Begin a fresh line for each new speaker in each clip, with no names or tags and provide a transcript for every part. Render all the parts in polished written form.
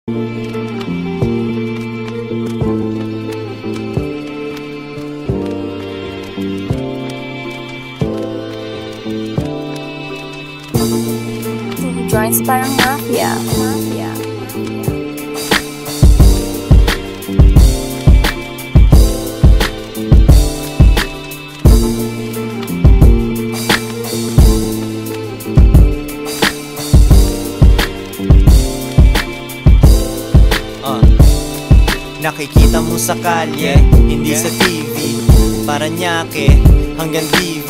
Joints parang mafia.
Nakikita mo sa kalye, hindi sa TV. Paranaque hanggang DV.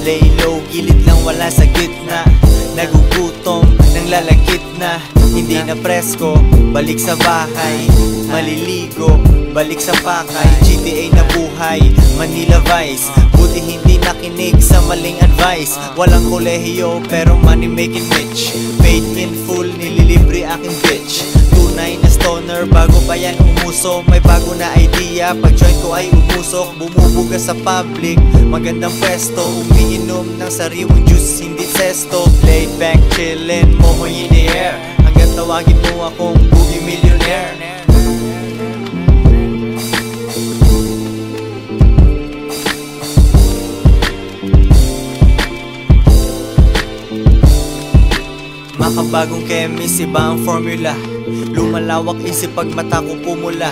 Lay low, gilid lang wala sa gitna. Nagugutom, nang lalagkit na. Hindi na presko, balik sa bahay. Maliligo, balik sa pakay. GTA na buhay, Manila Vice. Buti hindi nakinig sa maling advice. Walang kolehiyo pero money making rich. Paid in full, nililibre aking bitch. Tunay na stoner bago pa yan umuso. May bago na idea, pag joint ko ay umusok. Bumubuga sa public, magandang pwesto. Umiinom ng sariwang juice, hindi sesto. Laid back, chillin', momoy in the air. Hanggang tawagin mo akong boogie millionaire. Makabagong chemist, iba ang formula. Lumalawak isip pag mata ko pumula.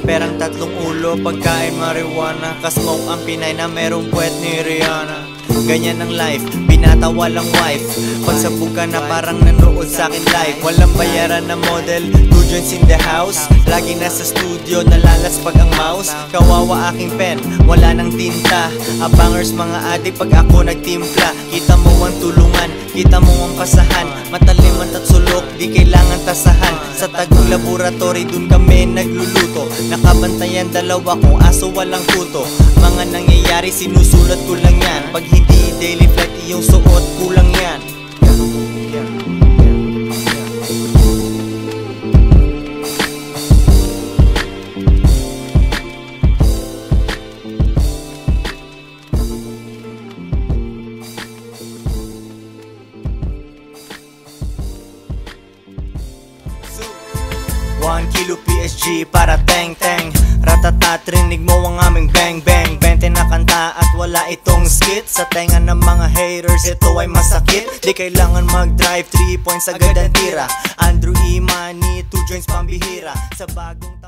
Perang tatlong ulo, pagkain marijuana. Kasmoke ang Pinay na merong puwet ni Rihanna. Ganyan ang life, binata walang wife. Pagsabog ka na parang nanood sa'kin live. Walang bayaran na model, 2 joints in the house. Lagi nasa studio, nalalas pag ang mouse. Kawawa aking pen, wala nang tinta. Abangers mga adik pag ako nagtimpla. Kita mo ang tulungan, kita mo ang pasahan. Mataliman at sulok, di kailangan tasahan. Sa Tagong Laboratory, dun kami nagluluto. Nakabantayan dalawa kong aso walang kuto. Mga nangyayari, sinusulat ko lang yan. Pag hindi daily flight, iyong suot, kulang yan. One kilo PSG para teng-teng. Ratatat, rinig mo ang aming bang-bang. 20 na kanta at wala itong skit. Sa tenga ng mga haters, ito ay masakit. Di kailangan mag-drive, 3 points agad ang tira. Andrew E. Money, 2 joints pambihira. Sa bagong